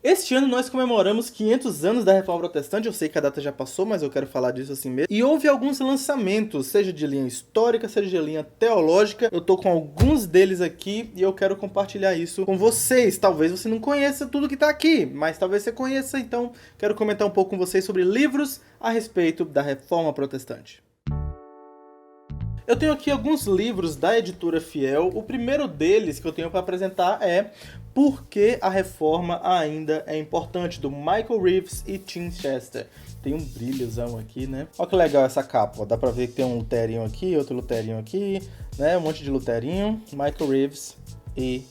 Este ano nós comemoramos 500 anos da Reforma Protestante, eu sei que a data já passou, mas eu quero falar disso assim mesmo. E houve alguns lançamentos, seja de linha histórica, seja de linha teológica. Eu tô com alguns deles aqui e eu quero compartilhar isso com vocês. Talvez você não conheça tudo que tá aqui, mas talvez você conheça, então quero comentar um pouco com vocês sobre livros a respeito da Reforma Protestante. Eu tenho aqui alguns livros da editora Fiel. O primeiro deles que eu tenho para apresentar é Por que a Reforma Ainda é Importante, do Michael Reeves e Tim Chester. Tem um brilhozão aqui, né? Olha que legal essa capa, ó. Dá pra ver que tem um luterinho aqui, outro luterinho aqui, né? Um monte de luterinho. Michael Reeves e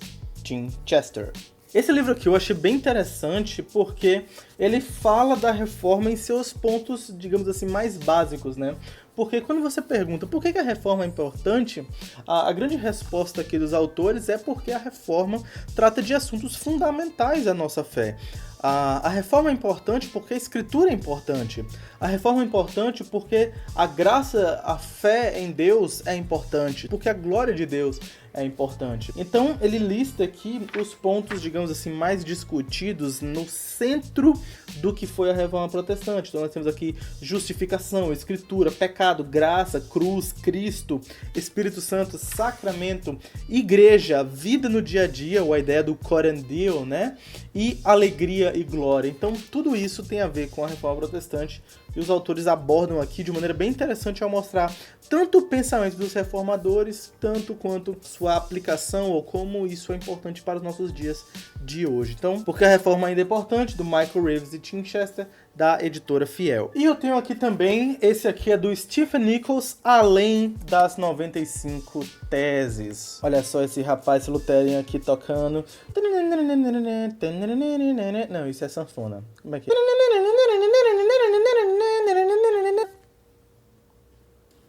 Tim Chester. Esse livro aqui eu achei bem interessante porque ele fala da reforma em seus pontos, digamos assim, mais básicos, né? Porque quando você pergunta por que a reforma é importante, a grande resposta aqui dos autores é porque a reforma trata de assuntos fundamentais da nossa fé. A reforma é importante porque a escritura é importante. A reforma é importante porque a graça, a fé em Deus é importante. Porque a glória de Deus é importante. Então ele lista aqui os pontos, digamos assim, mais discutidos no centro do que foi a Reforma Protestante. Então nós temos aqui justificação, escritura, pecado, graça, cruz, Cristo, Espírito Santo, sacramento, igreja, vida no dia a dia, ou a ideia do corandio, né? E alegria e glória. Então tudo isso tem a ver com a Reforma Protestante. E os autores abordam aqui de maneira bem interessante ao mostrar tanto o pensamento dos reformadores, tanto quanto sua aplicação ou como isso é importante para os nossos dias de hoje. Então, Porque a Reforma Ainda é Importante, do Michael Reeves e Tim Chester, da editora Fiel. E eu tenho aqui também, esse aqui é do Stephen Nichols, Além das 95 Teses. Olha só esse rapaz, esse luterano aqui tocando. Não, isso é sanfona. Como é que é?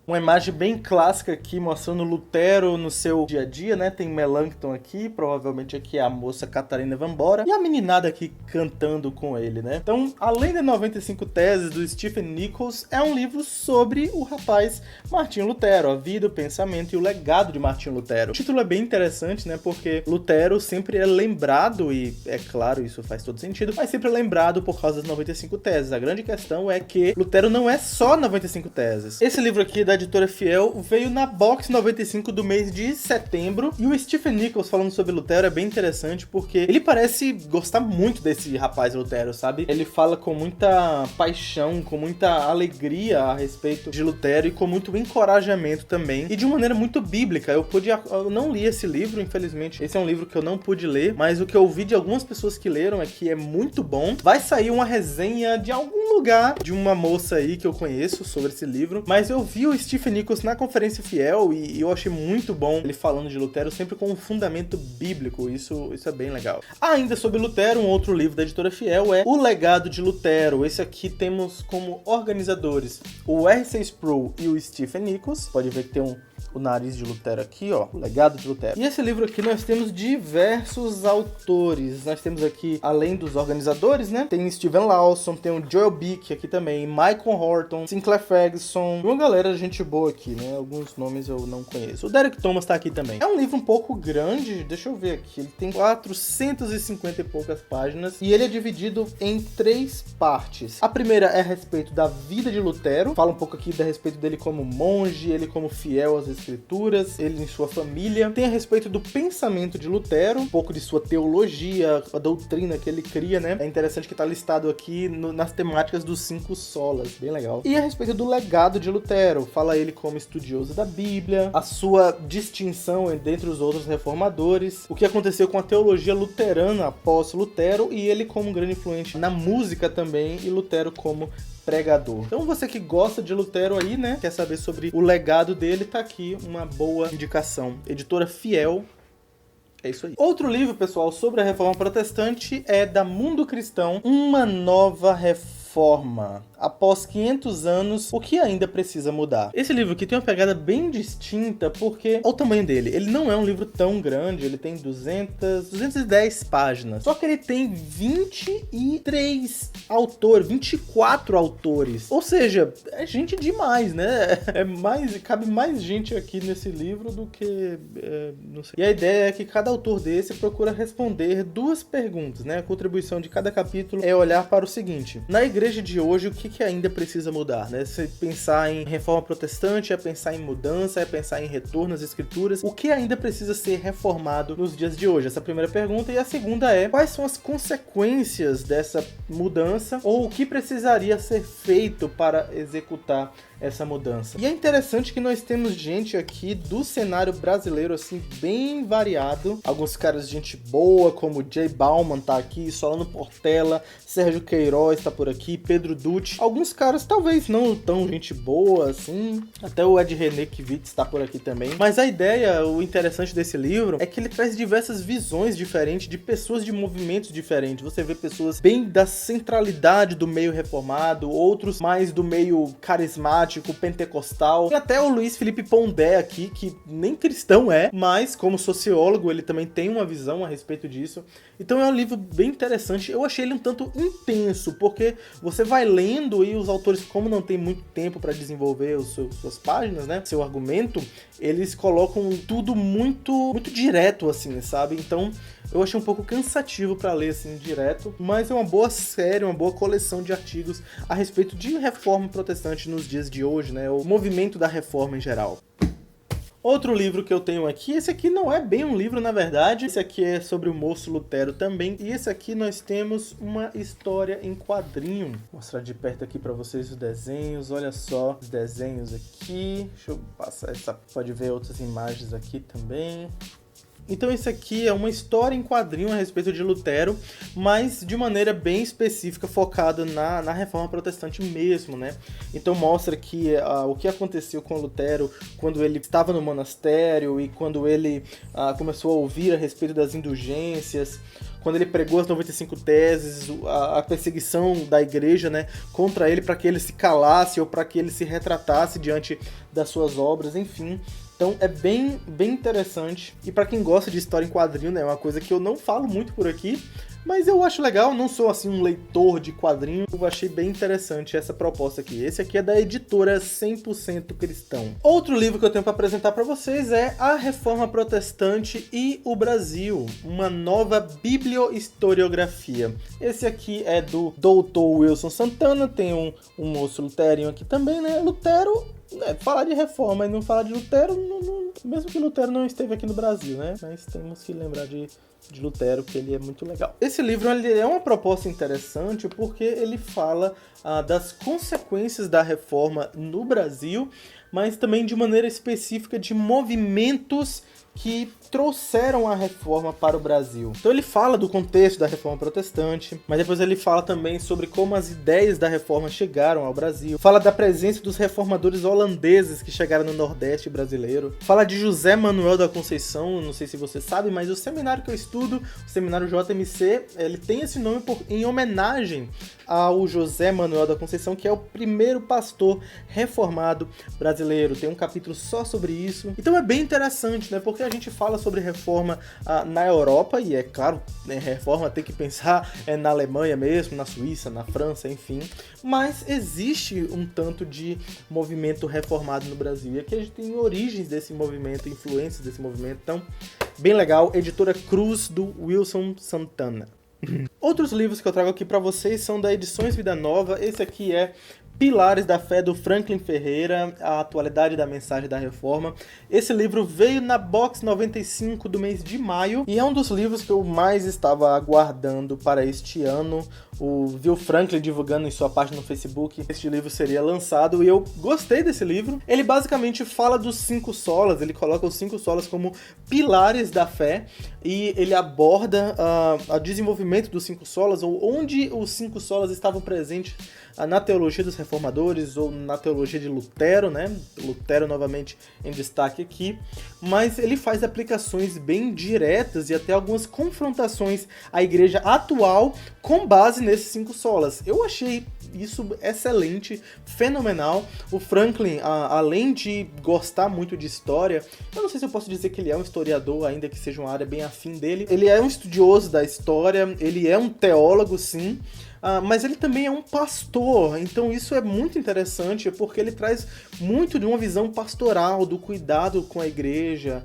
Uma imagem bem clássica aqui, mostrando Lutero no seu dia a dia, né? Tem Melanchthon aqui, provavelmente aqui é a moça Catarina Vambora, e a meninada aqui cantando com ele, né? Então, Além das 95 Teses, do Stephen Nichols, é um livro sobre o rapaz Martinho Lutero, a vida, o pensamento e o legado de Martinho Lutero. O título é bem interessante, né? Porque Lutero sempre é lembrado, e é claro, isso faz todo sentido, mas sempre é lembrado por causa das 95 Teses. A grande questão é que Lutero não é só 95 Teses. Esse livro aqui da editora Fiel veio na box 95 do mês de setembro, e o Stephen Nichols falando sobre Lutero é bem interessante porque ele parece gostar muito desse rapaz Lutero, sabe? Ele fala com muita paixão, com muita alegria a respeito de Lutero e com muito encorajamento também, e de uma maneira muito bíblica. Eu não li esse livro, infelizmente. Esse é um livro que eu não pude ler, mas o que eu ouvi de algumas pessoas que leram é que é muito bom. Vai sair uma resenha de algum lugar de uma moça aí que eu conheço sobre esse livro, mas eu vi o Stephen Nichols na Conferência Fiel e eu achei muito bom ele falando de Lutero sempre com um fundamento bíblico. Isso é bem legal. Ainda sobre Lutero, um outro livro da editora Fiel é O Legado de Lutero. Esse aqui temos como organizadores o R.C. Sproul e o Stephen Nichols. Pode ver que tem o nariz de Lutero aqui, ó, o legado de Lutero. E esse livro aqui nós temos diversos autores. Nós temos aqui, além dos organizadores, né, tem Steven Lawson, tem o Joel Bick aqui também, Michael Horton, Sinclair Ferguson, uma galera de gente boa aqui, né, alguns nomes eu não conheço. O Derek Thomas tá aqui também. É um livro um pouco grande, deixa eu ver aqui, ele tem 450 e poucas páginas e ele é dividido em 3 partes. A primeira é a respeito da vida de Lutero, fala um pouco aqui a respeito dele como monge, ele como fiel às escrituras, ele em sua família. Tem a respeito do pensamento de Lutero, um pouco de sua teologia, a doutrina que ele cria, né? É interessante que tá listado aqui nas temáticas dos 5 solas, bem legal. E a respeito do legado de Lutero, fala ele como estudioso da Bíblia, a sua distinção dentre os outros reformadores, o que aconteceu com a teologia luterana após Lutero e ele como um grande influente na música também, e Lutero como pregador. Então você que gosta de Lutero aí, né, quer saber sobre o legado dele, tá aqui uma boa indicação. Editora Fiel. É isso aí. Outro livro, pessoal, sobre a Reforma Protestante é da Mundo Cristão, Uma Nova Reforma. após 500 anos, o que ainda precisa mudar? Esse livro aqui tem uma pegada bem distinta, porque olha o tamanho dele. Ele não é um livro tão grande, ele tem 210 páginas. Só que ele tem 23 autores, 24 autores. Ou seja, é gente demais, né? Cabe mais gente aqui nesse livro do que... não sei. E a ideia é que cada autor desse procura responder duas perguntas, né? A contribuição de cada capítulo é olhar para o seguinte: na igreja de hoje, o que ainda precisa mudar, né? Se pensar em reforma protestante, é pensar em mudança, é pensar em retorno às escrituras. O que ainda precisa ser reformado nos dias de hoje? Essa é a primeira pergunta. E a segunda é: quais são as consequências dessa mudança, ou o que precisaria ser feito para executar essa mudança? E é interessante que nós temos gente aqui do cenário brasileiro, assim, bem variado. Alguns caras de gente boa, como Jay Bauman tá aqui, Solano Portela, Sérgio Queiroz tá por aqui, Pedro Dutti. Alguns caras talvez não tão gente boa, assim. Até o Ed René Kivitz tá por aqui também. Mas a ideia, o interessante desse livro, é que ele traz diversas visões diferentes de pessoas de movimentos diferentes. Você vê pessoas bem da centralidade do meio reformado, outros mais do meio carismático, pentecostal. E até o Luiz Felipe Pondé aqui, que nem cristão é, mas como sociólogo ele também tem uma visão a respeito disso. Então é um livro bem interessante. Eu achei ele um tanto intenso, porque você vai lendo e os autores, como não tem muito tempo para desenvolver suas páginas, né, seu argumento, eles colocam tudo muito direto, assim, sabe? Então eu achei um pouco cansativo para ler assim direto, mas é uma boa série, uma boa coleção de artigos a respeito de reforma protestante nos dias de hoje, né? O movimento da reforma em geral. Outro livro que eu tenho aqui, esse aqui não é bem um livro, na verdade. Esse aqui é sobre o moço Lutero também. E esse aqui nós temos uma história em quadrinho. Vou mostrar de perto aqui para vocês os desenhos. Olha só os desenhos aqui. Deixa eu passar essa... Pode ver outras imagens aqui também. Então esse aqui é uma história em quadrinho a respeito de Lutero, mas de maneira bem específica, focada na reforma protestante mesmo, né? Então mostra que o que aconteceu com Lutero quando ele estava no monastério e quando ele começou a ouvir a respeito das indulgências, quando ele pregou as 95 teses, a perseguição da igreja, né, contra ele para que ele se calasse ou para que ele se retratasse diante das suas obras, enfim. Então é bem interessante. E para quem gosta de história em quadrinho, né, é uma coisa que eu não falo muito por aqui, mas eu acho legal. Não sou assim um leitor de quadrinho, eu achei bem interessante essa proposta aqui. Esse aqui é da editora 100% Cristão. Outro livro que eu tenho para apresentar para vocês é A Reforma Protestante e o Brasil, uma nova bibliohistoriografia. Esse aqui é do Dr. Wilson Santana, tem um moço luterinho aqui também, né? Lutero, falar de reforma e não falar de Lutero, mesmo que Lutero não esteve aqui no Brasil, né? Mas temos que lembrar de Lutero, que ele é muito legal. Esse livro ele é uma proposta interessante porque ele fala das consequências da reforma no Brasil, mas também de maneira específica de movimentos que trouxeram a reforma para o Brasil. Então ele fala do contexto da reforma protestante, mas depois ele fala também sobre como as ideias da reforma chegaram ao Brasil. Fala da presença dos reformadores holandeses que chegaram no Nordeste brasileiro. Fala de José Manuel da Conceição, não sei se você sabe, mas o seminário que eu estudo, o seminário JMC, ele tem esse nome em homenagem ao José Manuel da Conceição, que é o primeiro pastor reformado brasileiro. Tem um capítulo só sobre isso. Então é bem interessante, né? Porque a gente fala sobre reforma na Europa, e é claro, né, reforma tem que pensar na Alemanha mesmo, na Suíça, na França, enfim. Mas existe um tanto de movimento reformado no Brasil. E aqui a gente tem origens desse movimento, influências desse movimento. Então, bem legal. Editora Cruz, do Wilson Santana. Outros livros que eu trago aqui para vocês são da Edições Vida Nova. Esse aqui é Pilares da Fé, do Franklin Ferreira, a atualidade da mensagem da reforma. Esse livro veio na Box 95 do mês de maio e é um dos livros que eu mais estava aguardando para este ano. Vi o Franklin divulgando em sua página no Facebook que este livro seria lançado e eu gostei desse livro. Ele basicamente fala dos 5 solas, ele coloca os 5 solas como pilares da fé e ele aborda o desenvolvimento dos 5 solas, ou onde os 5 solas estavam presentes na teologia dos reformadores ou na teologia de Lutero, né? Lutero novamente em destaque aqui, mas ele faz aplicações bem diretas e até algumas confrontações à igreja atual com base nesses 5 solas. Eu achei isso excelente, fenomenal. O Franklin, além de gostar muito de história, eu não sei se eu posso dizer que ele é um historiador, ainda que seja uma área bem afim dele. Ele é um estudioso da história, ele é um teólogo, sim, mas ele também é um pastor, então isso é muito interessante, porque ele traz muito de uma visão pastoral, do cuidado com a igreja,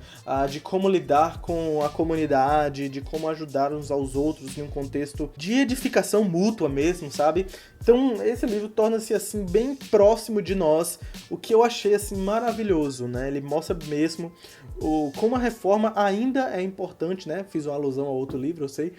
de como lidar com a comunidade, de como ajudar uns aos outros em um contexto de edificação mútua mesmo, sabe? Então esse livro torna-se assim bem próximo de nós, o que eu achei assim maravilhoso, né? Ele mostra mesmo como a reforma ainda é importante, né? Fiz uma alusão a outro livro, eu sei,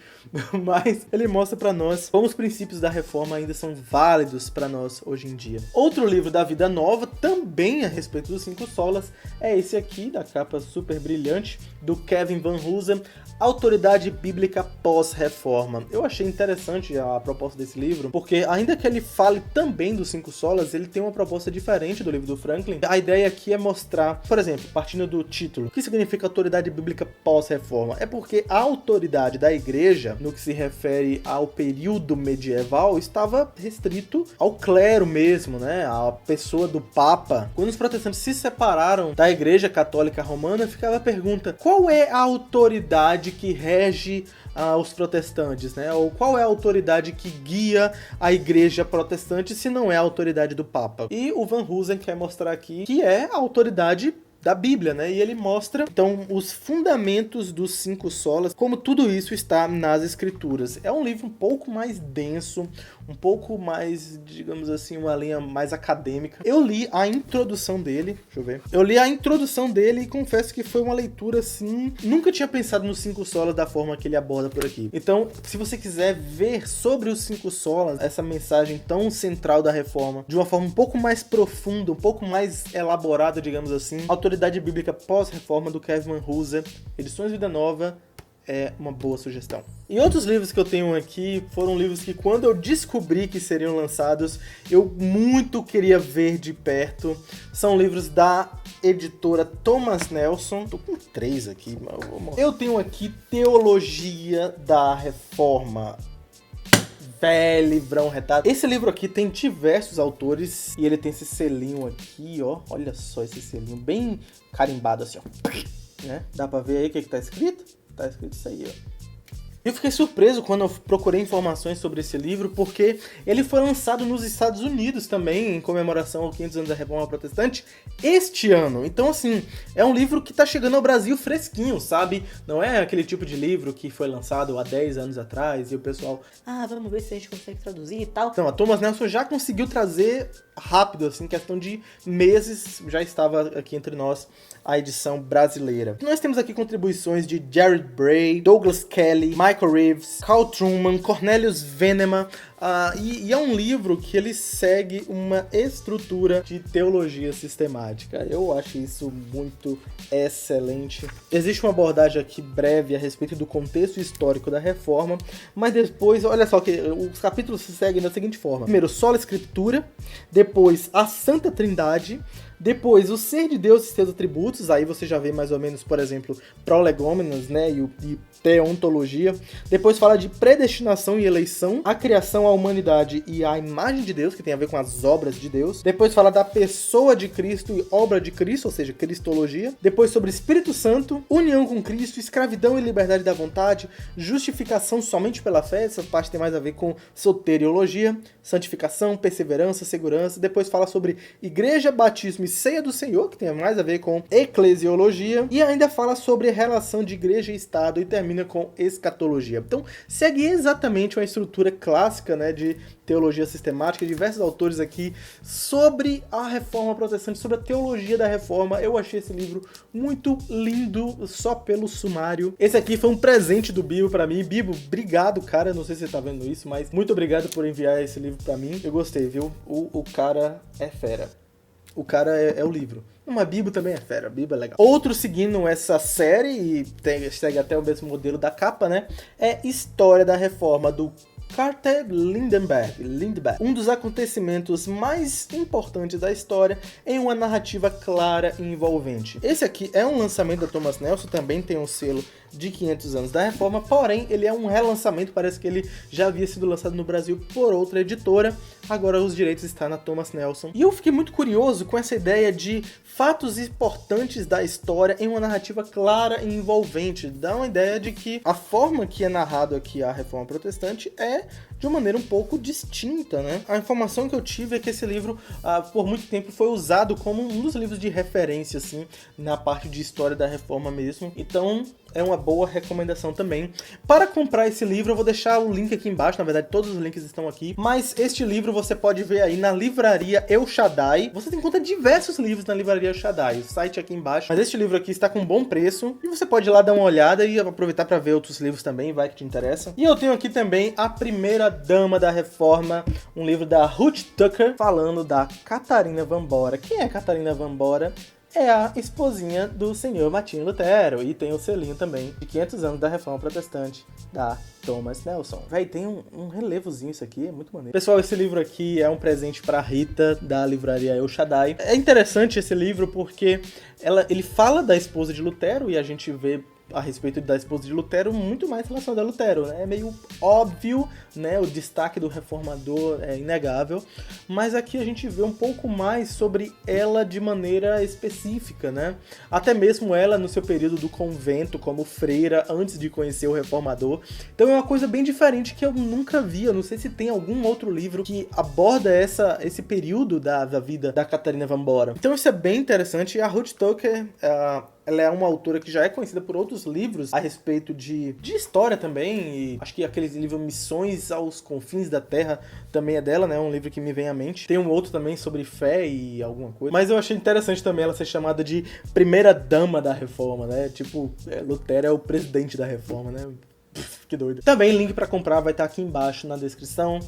mas ele mostra pra nós como os princípios da reforma ainda são válidos pra nós hoje em dia. Outro livro da Vida Nova, também a respeito dos 5 solas, é esse aqui, da capa super brilhante, do Kevin Van Hoosen, Autoridade Bíblica Pós-Reforma. Eu achei interessante a proposta desse livro, porque ainda que ele fale também dos 5 solas, ele tem uma proposta diferente do livro do Franklin. A ideia aqui é mostrar, por exemplo, partindo do título, o que significa autoridade bíblica pós-reforma? É porque a autoridade da igreja, no que se refere ao período medieval, estava restrito ao clero mesmo, né? A pessoa do Papa. Quando os protestantes se separaram da igreja católica romana, ficava a pergunta: qual é a autoridade que rege os protestantes, né? Ou qual é a autoridade que guia a igreja protestante se não é a autoridade do Papa? E o Van Hoosen quer mostrar aqui que é a autoridade da Bíblia, né? E ele mostra, então, os fundamentos dos 5 solas, como tudo isso está nas Escrituras. É um livro um pouco mais denso, um pouco mais, digamos assim, uma linha mais acadêmica. Eu li a introdução dele, deixa eu ver. Eu li a introdução dele e confesso que foi uma leitura, assim, nunca tinha pensado nos 5 solas da forma que ele aborda por aqui. Então, se você quiser ver sobre os 5 solas, essa mensagem tão central da reforma, de uma forma um pouco mais profunda, um pouco mais elaborada, digamos assim, Autoridade Bíblica Pós-Reforma, do Kevin Van Hoosen, Edições Vida Nova, é uma boa sugestão. E outros livros que eu tenho aqui foram livros que, quando eu descobri que seriam lançados, eu muito queria ver de perto. São livros da editora Thomas Nelson. Tô com 3 aqui, mas eu tenho aqui Teologia da Reforma. Velho livrão retado. Esse livro aqui tem diversos autores e ele tem esse selinho aqui, ó. Olha só esse selinho bem carimbado assim, ó. Né? Dá pra ver aí o que tá escrito? Tá escrito isso aí, ó. Eu fiquei surpreso quando eu procurei informações sobre esse livro, porque ele foi lançado nos Estados Unidos também, em comemoração aos 500 anos da Reforma Protestante, este ano. Então, assim, é um livro que tá chegando ao Brasil fresquinho, sabe? Não é aquele tipo de livro que foi lançado há 10 anos atrás e o pessoal, vamos ver se a gente consegue traduzir e tal. Então, a Thomas Nelson já conseguiu trazer rápido, assim, questão de meses, já estava aqui entre nós a edição brasileira. Nós temos aqui contribuições de Jared Bray, Douglas Kelly, Michael Reeves, Carl Truman, Cornelius Venema, e é um livro que ele segue uma estrutura de teologia sistemática. Eu acho isso muito excelente. Existe uma abordagem aqui breve a respeito do contexto histórico da Reforma, mas depois, olha só, que os capítulos se seguem da seguinte forma. Primeiro, sola escritura, depois a Santa Trindade, depois o ser de Deus e seus atributos, aí você já vê mais ou menos, por exemplo, prolegômenos, né, e teontologia. Depois fala de predestinação e eleição, a criação, a humanidade e a imagem de Deus, que tem a ver com as obras de Deus. Depois fala da pessoa de Cristo e obra de Cristo, ou seja, cristologia. Depois sobre Espírito Santo, união com Cristo, escravidão e liberdade da vontade, justificação somente pela fé, essa parte tem mais a ver com soteriologia, santificação, perseverança, segurança. Depois fala sobre igreja, batismo e ceia do Senhor, que tem mais a ver com eclesiologia, e ainda fala sobre a relação de igreja e Estado e termina com escatologia. Então, segue exatamente uma estrutura clássica, né, de teologia sistemática, diversos autores aqui sobre a Reforma Protestante, sobre a teologia da Reforma. Eu achei esse livro muito lindo, só pelo sumário. Esse aqui foi um presente do Bibo pra mim. Bibo, obrigado, cara, não sei se você tá vendo isso, mas muito obrigado por enviar esse livro pra mim. Eu gostei, viu? O cara é fera. O cara é o livro. Mas Bibo também é fera, Bibo é legal. Outro seguindo essa série, e segue até o mesmo modelo da capa, né? É História da Reforma, do Carter Lindbergh, um dos acontecimentos mais importantes da história em uma narrativa clara e envolvente. Esse aqui é um lançamento da Thomas Nelson, também tem um selo de 500 anos da Reforma, porém ele é um relançamento, parece que ele já havia sido lançado no Brasil por outra editora, agora os direitos estão na Thomas Nelson. E eu fiquei muito curioso com essa ideia de fatos importantes da história em uma narrativa clara e envolvente. Dá uma ideia de que a forma que é narrado aqui a Reforma Protestante é de uma maneira um pouco distinta, né? A informação que eu tive é que esse livro, por muito tempo, foi usado como um dos livros de referência, assim, na parte de história da Reforma mesmo. Então, é uma boa recomendação também. Para comprar esse livro, eu vou deixar o link aqui embaixo, na verdade todos os links estão aqui, mas este livro você pode ver aí na livraria El Shaddai. Você encontra diversos livros na livraria El Shaddai, o site aqui embaixo, mas este livro aqui está com um bom preço, e você pode ir lá dar uma olhada e aproveitar para ver outros livros também, vai que te interessa. E eu tenho aqui também A Primeira Dama da Reforma, um livro da Ruth Tucker, falando da Catarina Van Bora. Quem é Catarina Van Bora? É a esposinha do senhor Martinho Lutero, e tem o selinho também de 500 anos da Reforma Protestante, da Thomas Nelson. Véi, tem um relevozinho isso aqui, é muito maneiro. Pessoal, esse livro aqui é um presente pra Rita, da livraria El Shaddai. É interessante esse livro porque ele fala da esposa de Lutero, e a gente vê a respeito da esposa de Lutero muito mais relacionada a Lutero, né? É meio óbvio, né? O destaque do reformador é inegável, mas aqui a gente vê um pouco mais sobre ela de maneira específica, né? Até mesmo ela no seu período do convento como freira, antes de conhecer o reformador. Então é uma coisa bem diferente que eu nunca vi. Eu não sei se tem algum outro livro que aborda esse período da vida da Catarina Van Bora. Então isso é bem interessante. E a Ruth Tucker, ela é uma autora que já é conhecida por outros livros a respeito de história também, e acho que aquele livro Missões aos Confins da Terra também é dela, né? Um livro que me vem à mente. Tem um outro também sobre fé e alguma coisa. Mas eu achei interessante também ela ser chamada de Primeira Dama da Reforma, né? Tipo, Lutero é o presidente da Reforma, né? Que doido. Também link pra comprar vai estar aqui embaixo na descrição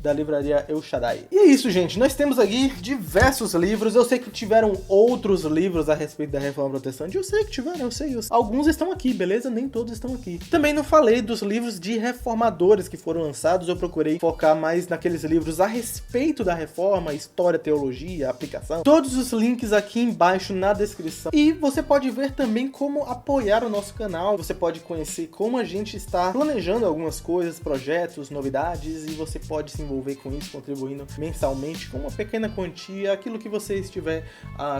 da livraria El Shaddai. E é isso, gente. Nós temos aqui diversos livros. Eu sei que tiveram outros livros a respeito da Reforma Protestante. Eu sei que tiveram, eu sei. Alguns estão aqui, beleza? Nem todos estão aqui. Também não falei dos livros de reformadores que foram lançados. Eu procurei focar mais naqueles livros a respeito da reforma, história, teologia, aplicação. Todos os links aqui embaixo na descrição. E você pode ver também como apoiar o nosso canal. Você pode conhecer como a gente está planejando algumas coisas, projetos, novidades, e você pode se envolver com isso, contribuindo mensalmente com uma pequena quantia, aquilo que você estiver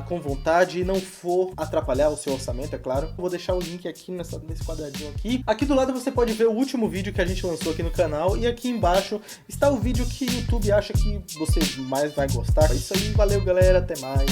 com vontade e não for atrapalhar o seu orçamento, é claro. Eu vou deixar o link aqui nesse quadradinho aqui. Aqui do lado você pode ver o último vídeo que a gente lançou aqui no canal, e aqui embaixo está o vídeo que o YouTube acha que você mais vai gostar. É isso aí, valeu galera, até mais.